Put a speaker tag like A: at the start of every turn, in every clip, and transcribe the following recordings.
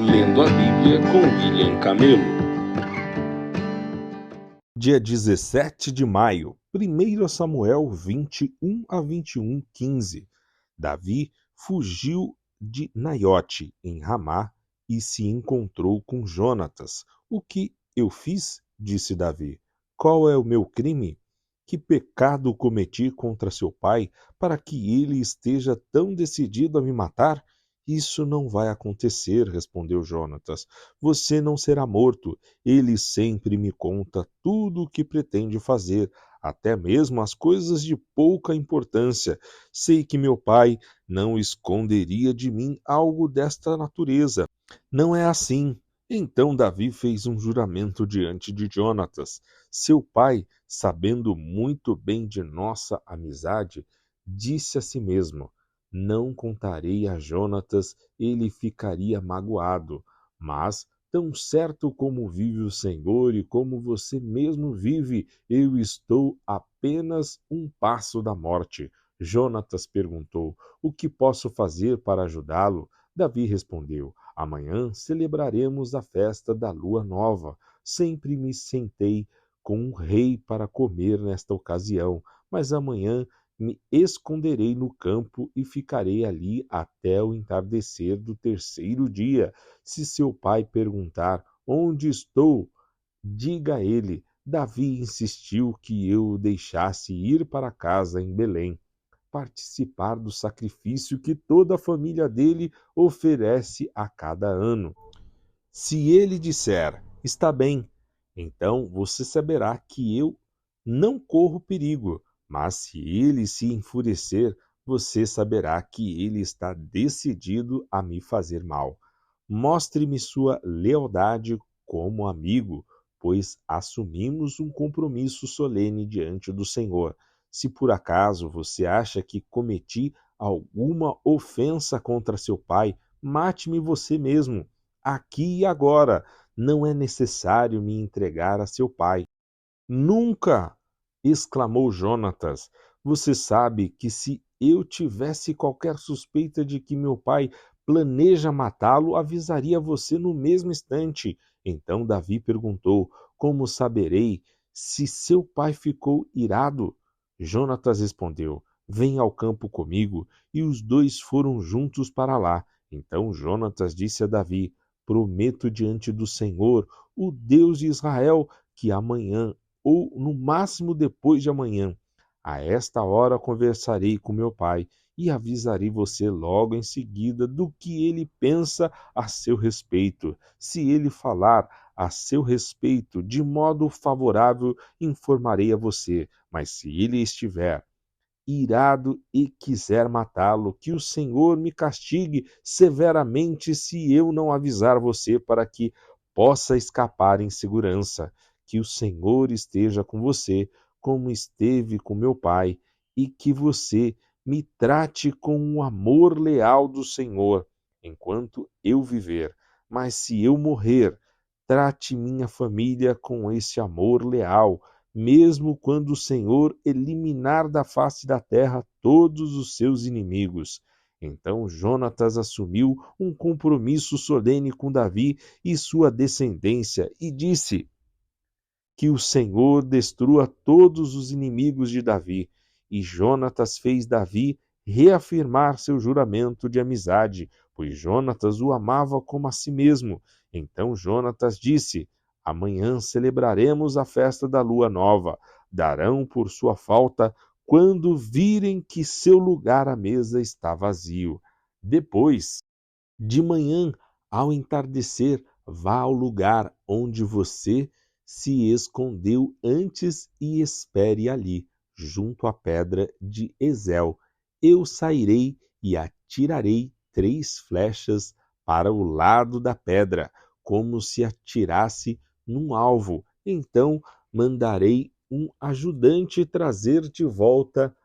A: Lendo a Bíblia com William Camelo.
B: Dia 17 de maio, 1 Samuel 21:15. Davi fugiu de Naiote, em Ramá, e se encontrou com Jonatas. O que eu fiz? Disse Davi. Qual é o meu crime? Que pecado cometi contra seu pai, para que ele esteja tão decidido a me matar? Isso não vai acontecer, respondeu Jonatas. Você não será morto. Ele sempre me conta tudo o que pretende fazer, até mesmo as coisas de pouca importância. Sei que meu pai não esconderia de mim algo desta natureza. Não é assim. Então Davi fez um juramento diante de Jonatas. Seu pai, sabendo muito bem de nossa amizade, disse a si mesmo: Não contarei a Jonatas, ele ficaria magoado. Mas, tão certo como vive o Senhor e como você mesmo vive, eu estou apenas um passo da morte. Jonatas perguntou: O que posso fazer para ajudá-lo? Davi respondeu: Amanhã celebraremos a festa da lua nova. Sempre me sentei com um rei para comer nesta ocasião, mas amanhã me esconderei no campo e ficarei ali até o entardecer do terceiro dia. Se seu pai perguntar onde estou, diga a ele: Davi insistiu que eu o deixasse ir para casa em Belém, participar do sacrifício que toda a família dele oferece a cada ano. Se ele disser, está bem, então você saberá que eu não corro perigo, mas se ele se enfurecer, você saberá que ele está decidido a me fazer mal. Mostre-me sua lealdade como amigo, pois assumimos um compromisso solene diante do Senhor. Se por acaso você acha que cometi alguma ofensa contra seu pai, mate-me você mesmo, aqui e agora. Não é necessário me entregar a seu pai. Nunca! Exclamou Jonatas. Você sabe que se eu tivesse qualquer suspeita de que meu pai planeja matá-lo, avisaria você no mesmo instante. Então Davi perguntou: Como saberei se seu pai ficou irado? Jonatas respondeu: Venha ao campo comigo. E os dois foram juntos para lá. Então Jonatas disse a Davi: Prometo diante do Senhor, o Deus de Israel, que amanhã ou no máximo depois de amanhã, a esta hora conversarei com meu pai e avisarei você logo em seguida do que ele pensa a seu respeito. Se ele falar a seu respeito de modo favorável, informarei a você, mas se ele estiver irado e quiser matá-lo, que o Senhor me castigue severamente se eu não avisar você para que possa escapar em segurança. Que o Senhor esteja com você, como esteve com meu pai, e que você me trate com o amor leal do Senhor, enquanto eu viver. Mas se eu morrer, trate minha família com esse amor leal, mesmo quando o Senhor eliminar da face da terra todos os seus inimigos. Então Jonatas assumiu um compromisso solene com Davi e sua descendência e disse: Que o Senhor destrua todos os inimigos de Davi. E Jonatas fez Davi reafirmar seu juramento de amizade, pois Jonatas o amava como a si mesmo. Então Jonatas disse: Amanhã celebraremos a festa da lua nova. Darão por sua falta quando virem que seu lugar à mesa está vazio. Depois, de manhã, ao entardecer, vá ao lugar onde você se escondeu antes e espere ali, junto à pedra de Ezel. Eu sairei e atirarei 3 flechas para o lado da pedra, como se atirasse num alvo. Então mandarei um ajudante trazer de volta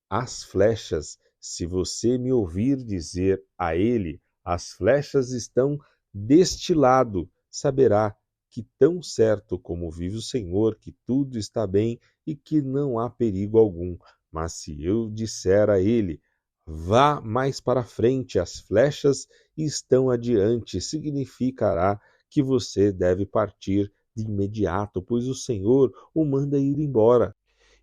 B: as flechas. Se você me ouvir dizer a ele: As flechas estão deste lado, saberá que tão certo como vive o Senhor, que tudo está bem e que não há perigo algum. Mas se eu disser a ele: Vá mais para frente, as flechas estão adiante, significará que você deve partir de imediato, pois o Senhor o manda ir embora.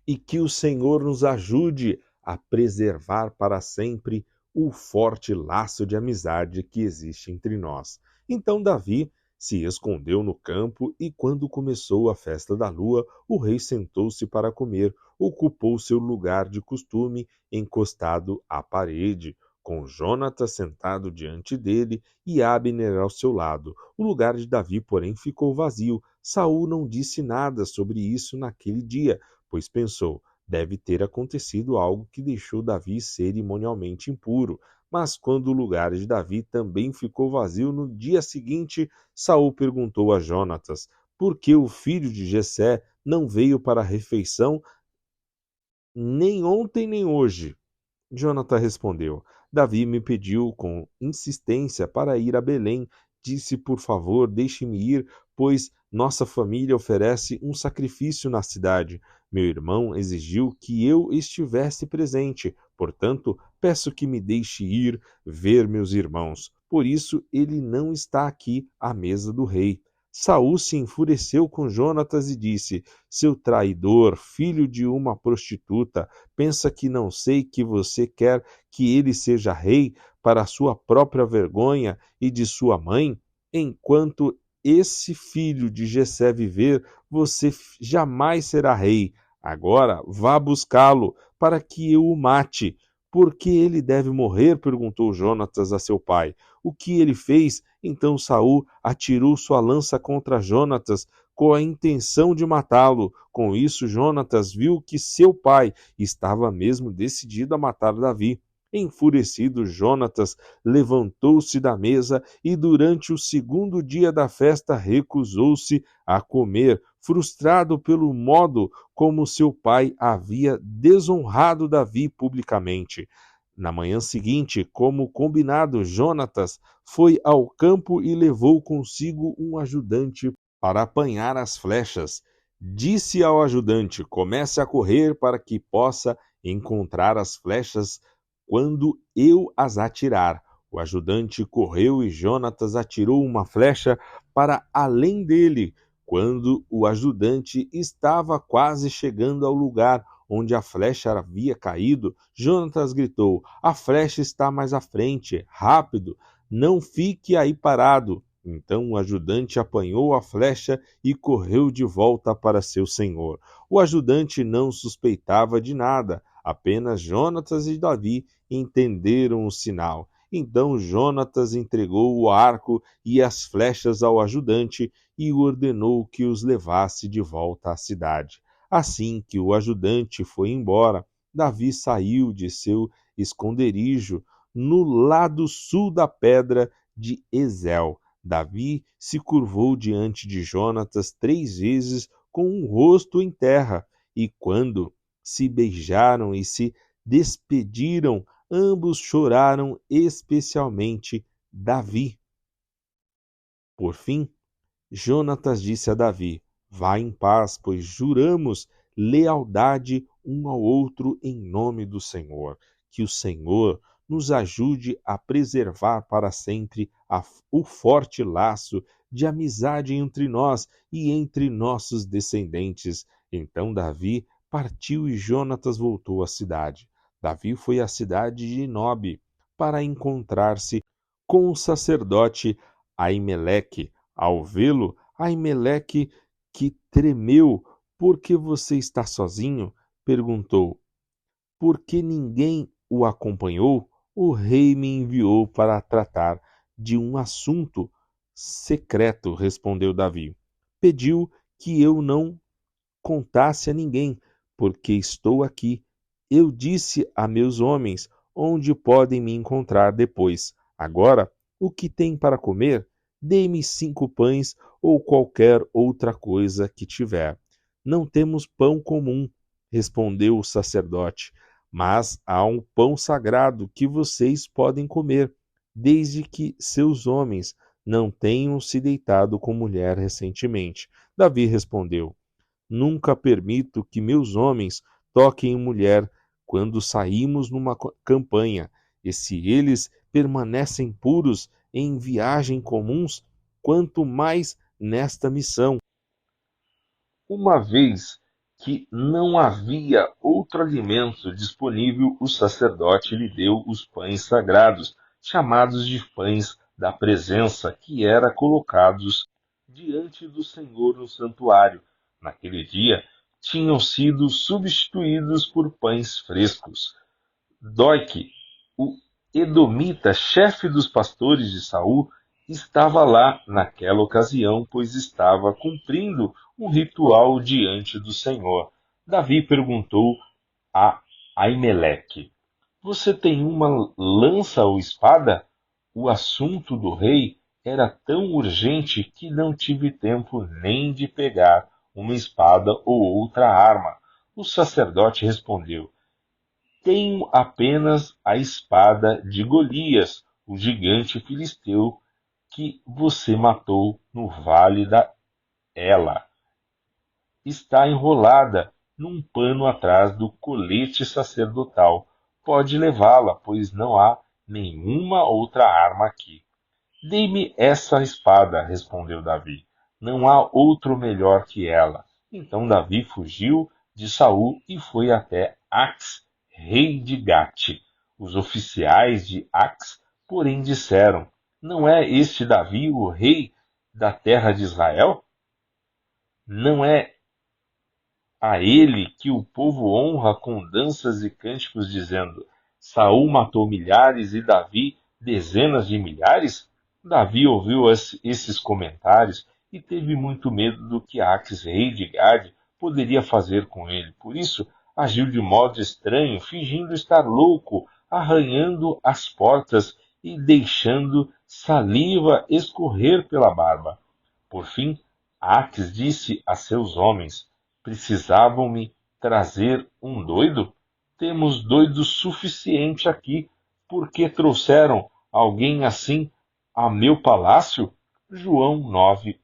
B: E que o Senhor nos ajude a preservar para sempre o forte laço de amizade que existe entre nós. Então Davi se escondeu no campo e, quando começou a festa da lua, o rei sentou-se para comer, ocupou seu lugar de costume, encostado à parede, com Jonatas sentado diante dele e Abner ao seu lado. O lugar de Davi, porém, ficou vazio. Saul não disse nada sobre isso naquele dia, pois pensou: deve ter acontecido algo que deixou Davi cerimonialmente impuro. Mas quando o lugar de Davi também ficou vazio no dia seguinte, Saul perguntou a Jonatas: por que o filho de Jessé não veio para a refeição nem ontem nem hoje? Jonathan respondeu: Davi me pediu com insistência para ir a Belém. Disse: por favor, deixe-me ir, pois nossa família oferece um sacrifício na cidade. Meu irmão exigiu que eu estivesse presente, portanto, peço que me deixe ir ver meus irmãos. Por isso ele não está aqui à mesa do rei. Saul se enfureceu com Jonatas e disse: seu traidor, filho de uma prostituta, pensa que não sei que você quer que ele seja rei para sua própria vergonha e de sua mãe? Enquanto esse filho de Jessé viver, você jamais será rei. Agora vá buscá-lo para que eu o mate. Por que ele deve morrer? Perguntou Jonatas a seu pai. O que ele fez? Então Saul atirou sua lança contra Jonatas com a intenção de matá-lo. Com isso, Jonatas viu que seu pai estava mesmo decidido a matar Davi. Enfurecido, Jonatas levantou-se da mesa e, durante o segundo dia da festa, recusou-se a comer, frustrado pelo modo como seu pai havia desonrado Davi publicamente. Na manhã seguinte, como combinado, Jonatas foi ao campo e levou consigo um ajudante para apanhar as flechas. Disse ao ajudante: comece a correr para que possa encontrar as flechas quando eu as atirar. O ajudante correu e Jonatas atirou uma flecha para além dele. Quando o ajudante estava quase chegando ao lugar onde a flecha havia caído, Jonatas gritou: a flecha está mais à frente, rápido, não fique aí parado. Então o ajudante apanhou a flecha e correu de volta para seu senhor. O ajudante não suspeitava de nada, apenas Jonatas e Davi entenderam o sinal. Então Jonatas entregou o arco e as flechas ao ajudante e ordenou que os levasse de volta à cidade. Assim que o ajudante foi embora, Davi saiu de seu esconderijo no lado sul da pedra de Ezel. Davi se curvou diante de Jonatas 3 vezes com o rosto em terra, e quando se beijaram e se despediram, ambos choraram, especialmente Davi. Por fim, Jonatas disse a Davi: vá em paz, pois juramos lealdade um ao outro em nome do Senhor. Que o Senhor nos ajude a preservar para sempre o forte laço de amizade entre nós e entre nossos descendentes. Então Davi partiu e Jonatas voltou à cidade. Davi foi à cidade de Nobe para encontrar-se com o sacerdote Aimeleque. Ao vê-lo, Aimeleque, que tremeu: por que você está sozinho? Perguntou. Porque ninguém o acompanhou? O rei me enviou para tratar de um assunto secreto, respondeu Davi. Pediu que eu não contasse a ninguém, porque estou aqui. Eu disse a meus homens onde podem me encontrar depois. Agora, o que tem para comer? Dê-me 5 pães ou qualquer outra coisa que tiver. Não temos pão comum, respondeu o sacerdote, mas há um pão sagrado que vocês podem comer, desde que seus homens não tenham se deitado com mulher recentemente. Davi respondeu: nunca permito que meus homens toquem em mulher quando saímos numa campanha, e se eles permanecem puros em viagem comuns, quanto mais nesta missão. Uma vez que não havia outro alimento disponível, o sacerdote lhe deu os pães sagrados, chamados de pães da presença, que eram colocados diante do Senhor no santuário. Naquele dia, tinham sido substituídos por pães frescos. Doeg, o edomita, chefe dos pastores de Saul, estava lá naquela ocasião, pois estava cumprindo um ritual diante do Senhor. Davi perguntou a Aimeleque: Você tem uma lança ou espada? O assunto do rei era tão urgente que não tive tempo nem de pegar uma espada ou outra arma. O sacerdote respondeu: Tenho apenas a espada de Golias, o gigante filisteu que você matou no vale da Ela. Está enrolada num pano atrás do colete sacerdotal. Pode levá-la, pois não há nenhuma outra arma aqui. Dê-me essa espada, respondeu Davi. Não há outro melhor que ela. Então Davi fugiu de Saul e foi até Ax, rei de Gate. Os oficiais de Ax, porém, disseram: Não é este Davi o rei da terra de Israel? Não é a ele que o povo honra com danças e cânticos, dizendo: Saul matou milhares e Davi dezenas de milhares? Davi ouviu esses comentários e teve muito medo do que Aques, rei de Gade, poderia fazer com ele. Por isso, agiu de modo estranho, fingindo estar louco, arranhando as portas e deixando saliva escorrer pela barba. Por fim, Aques disse a seus homens: Precisavam-me trazer um doido? Temos doido suficiente aqui. Por que trouxeram alguém assim a meu palácio? João 9,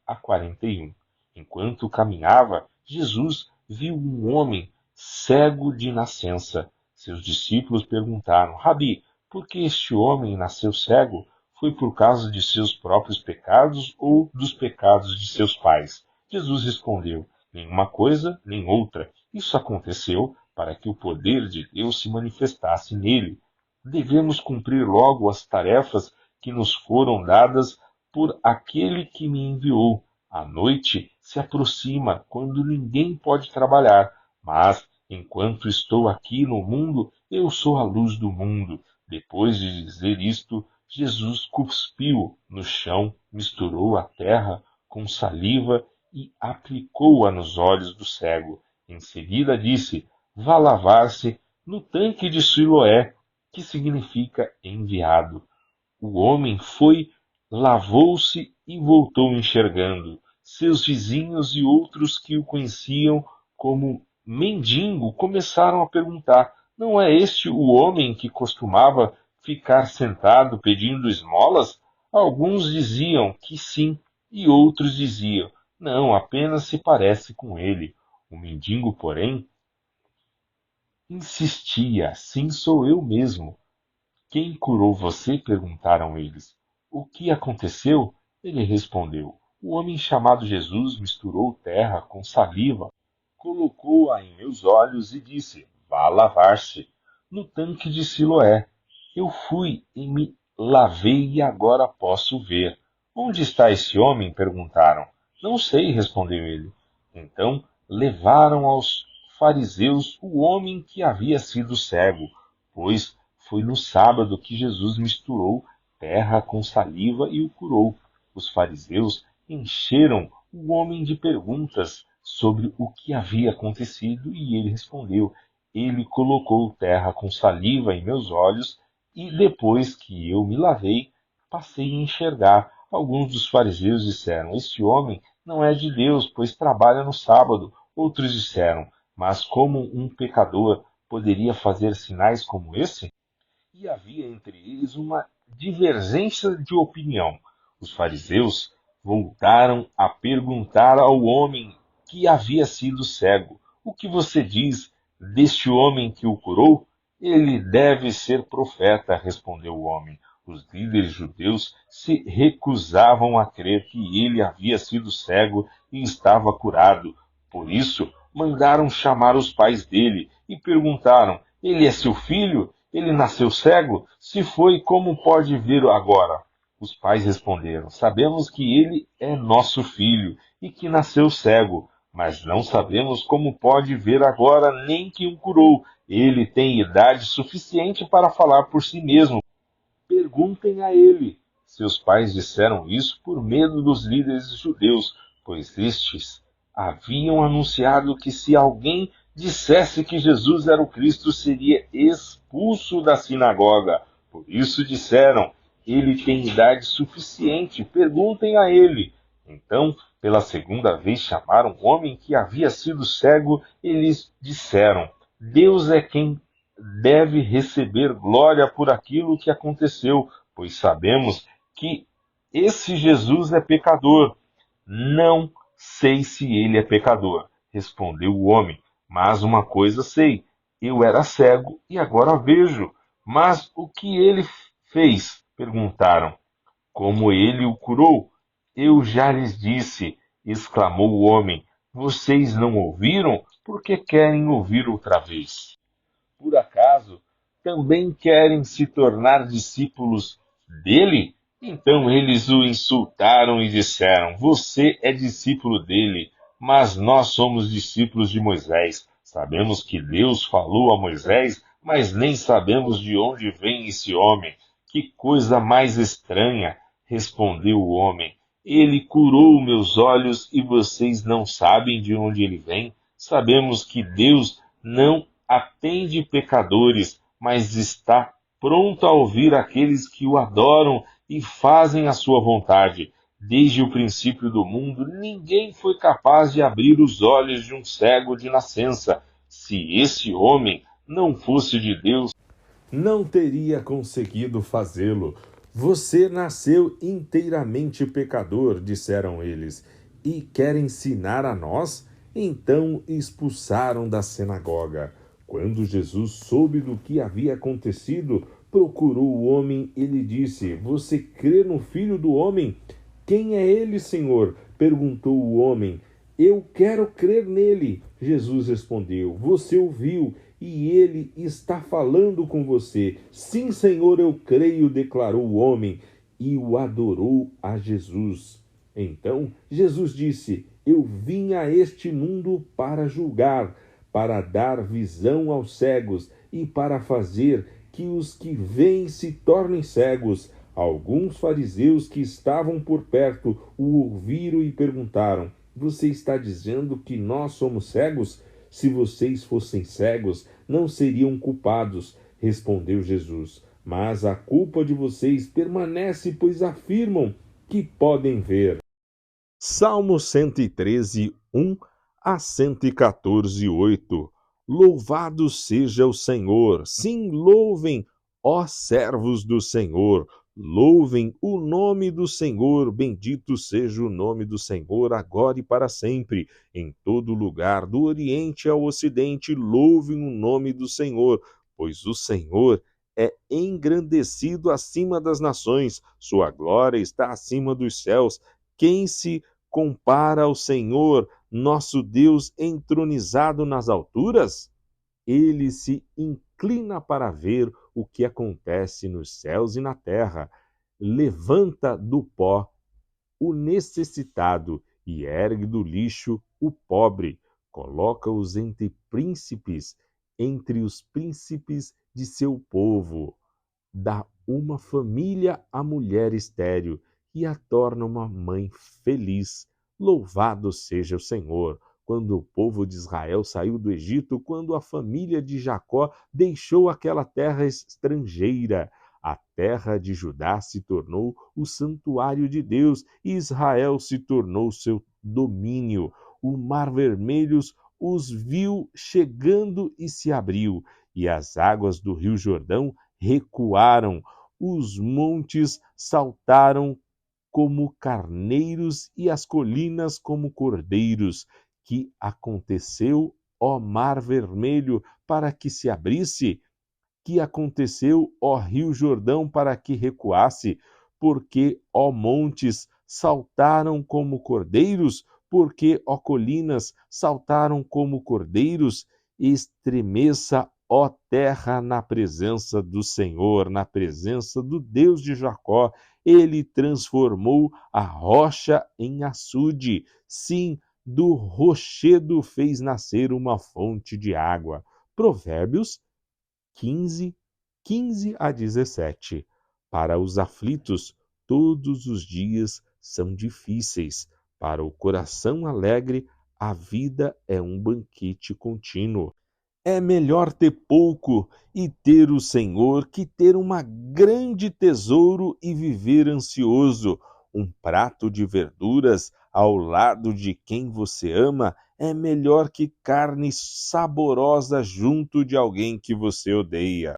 B: 1-41. Enquanto caminhava, Jesus viu um homem cego de nascença. Seus discípulos perguntaram: Rabi, por que este homem nasceu cego? Foi por causa de seus próprios pecados ou dos pecados de seus pais? Jesus respondeu: Nenhuma coisa, nem outra. Isso aconteceu para que o poder de Deus se manifestasse nele. Devemos cumprir logo as tarefas que nos foram dadas por aquele que me enviou. A noite se aproxima, quando ninguém pode trabalhar, mas, enquanto estou aqui no mundo, eu sou a luz do mundo. Depois de dizer isto, Jesus cuspiu no chão, misturou a terra com saliva e aplicou-a nos olhos do cego. Em seguida disse: Vá lavar-se no tanque de Siloé, que significa enviado. O homem foi, lavou-se e voltou enxergando. Seus vizinhos e outros que o conheciam como mendigo começaram a perguntar: Não é este o homem que costumava ficar sentado pedindo esmolas? Alguns diziam que sim, e outros diziam: Não, apenas se parece com ele. O mendigo, porém, insistia: Sim, sou eu mesmo. Quem curou você? Perguntaram eles. O que aconteceu? Ele respondeu: O homem chamado Jesus misturou terra com saliva, colocou-a em meus olhos e disse: Vá lavar-se no tanque de Siloé. Eu fui e me lavei e agora posso ver. Onde está esse homem? Perguntaram. Não sei, respondeu ele. Então levaram aos fariseus o homem que havia sido cego, pois foi no sábado que Jesus misturou terra com saliva e o curou. Os fariseus encheram o homem de perguntas sobre o que havia acontecido e ele respondeu: Ele colocou terra com saliva em meus olhos e depois que eu me lavei, passei a enxergar. Alguns dos fariseus disseram: Este homem não é de Deus, pois trabalha no sábado. Outros disseram: Mas como um pecador poderia fazer sinais como esse? E havia entre eles uma divergência de opinião. Os fariseus voltaram a perguntar ao homem que havia sido cego: O que você diz?
A: deste homem que o curou? Ele deve ser profeta, respondeu o homem. Os líderes judeus se recusavam a crer que ele havia sido cego e estava curado. Por isso, mandaram chamar os pais dele e perguntaram: ele é seu filho? Ele nasceu cego? Se foi, como pode ver agora? Os pais responderam: sabemos que ele é nosso filho e que nasceu cego, mas não sabemos como pode ver agora nem que o curou. Ele tem idade suficiente para falar por si mesmo. Perguntem a ele. Seus pais disseram isso por medo dos líderes judeus, pois estes haviam anunciado que se alguém dissesse que Jesus era o Cristo, seria expulso da sinagoga. Por isso disseram: ele tem idade suficiente, perguntem a ele. Então, pela segunda vez, chamaram um homem que havia sido cego e lhes disseram: Deus é quem deve receber glória por aquilo que aconteceu, pois sabemos que esse Jesus é pecador. Não sei se ele é pecador, respondeu o homem, mas uma coisa sei: eu era cego e agora vejo. Mas o que ele fez? Perguntaram. Como ele o curou? Eu já lhes disse, exclamou o homem. Vocês não ouviram? Por que querem ouvir outra vez? Por acaso, também querem se tornar discípulos dele? Então eles o insultaram e disseram: você é discípulo dele, mas nós somos discípulos de Moisés. Sabemos que Deus falou a Moisés, mas nem sabemos de onde vem esse homem. Que coisa mais estranha, respondeu o homem. Ele curou meus olhos e vocês não sabem de onde ele vem? Sabemos que Deus não atende pecadores, mas está pronto a ouvir aqueles que o adoram e fazem a sua vontade. Desde o princípio do mundo, ninguém foi capaz de abrir os olhos de um cego de nascença. Se esse homem não fosse de Deus,
B: não teria conseguido fazê-lo. Você nasceu inteiramente pecador, disseram eles, e quer ensinar a nós? Então expulsaram da sinagoga. Quando Jesus soube do que havia acontecido, procurou o homem e lhe disse: você crê no Filho do Homem? Quem é ele, Senhor? Perguntou o homem. Eu quero crer nele. Jesus respondeu: você o viu e ele está falando com você. Sim, Senhor, eu creio, declarou o homem, e o adorou a Jesus. Então Jesus disse: eu vim a este mundo para julgar, para dar visão aos cegos e para fazer que os que veem se tornem cegos. Alguns fariseus que estavam por perto o ouviram e perguntaram: você está dizendo que nós somos cegos? Se vocês fossem cegos, não seriam culpados, respondeu Jesus. Mas a culpa de vocês permanece, pois afirmam que podem ver. Salmo 113, 1 a 114, 8. Louvado seja o Senhor, sim, louvem, ó servos do Senhor, louvem o nome do Senhor, bendito seja o nome do Senhor, agora e para sempre. Em todo lugar, do Oriente ao Ocidente, louvem o nome do Senhor, pois o Senhor é engrandecido acima das nações, sua glória está acima dos céus. Quem se compara ao Senhor, nosso Deus entronizado nas alturas? Ele se inclina para ver o que acontece nos céus e na terra. Levanta do pó o necessitado e ergue do lixo o pobre. Coloca-os entre príncipes, entre os príncipes de seu povo. Dá uma família à mulher estéril e a torna uma mãe feliz. Louvado seja o Senhor! Quando o povo de Israel saiu do Egito, quando a família de Jacó deixou aquela terra estrangeira, a terra de Judá se tornou o santuário de Deus e Israel se tornou seu domínio. O Mar Vermelho os viu chegando e se abriu, e as águas do Rio Jordão recuaram, os montes saltaram como carneiros e as colinas como cordeiros. Que aconteceu ó mar vermelho, para que se abrisse? Que aconteceu, ó rio Jordão, para que recuasse? Porque, ó montes, saltaram como cordeiros? Porque, ó colinas, saltaram como cordeiros? Estremeça, ó terra, na presença do Senhor, na presença do Deus de Jacó. Ele transformou a rocha em açude. Sim, do rochedo fez nascer uma fonte de água. Provérbios 15, 15 a 17. Para os aflitos, todos os dias são difíceis. Para o coração alegre, a vida é um banquete contínuo. É melhor ter pouco e ter o Senhor que ter uma grande tesouro e viver ansioso. Um prato de verduras ao lado de quem você ama é melhor que carne saborosa junto de alguém que você odeia.